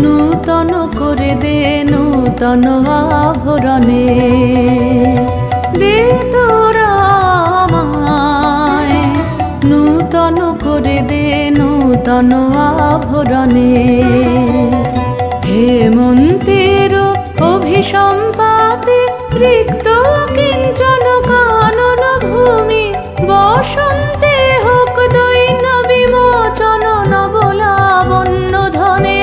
নূতন করে দে নূতন আভরণে দে তোরা আমায় নূতন করে দে নূতন আভরণে হেমন্তের অভিসম্পাতে রিক্ত কিঞ্চন কানন ভূমি বসন্তে হোক দৈন বিমোচন নবলাবণ্য ধনে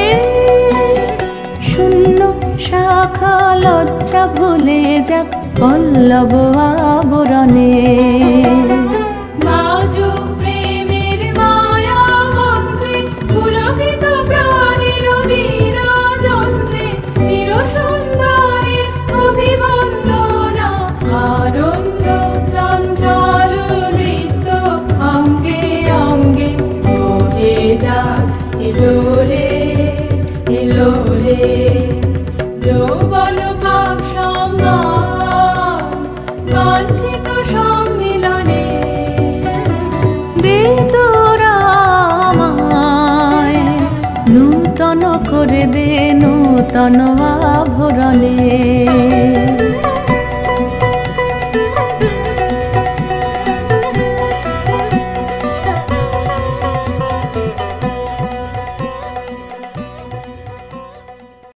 শূন্য শাখা লজ্জা ভুলে যাক পল্লব আবরণে যৌবন ভাব সম্মান বাঞ্ছিত সম্মিলনে দে তোরা আমায় নূতন করে দে নূতন আভরণে।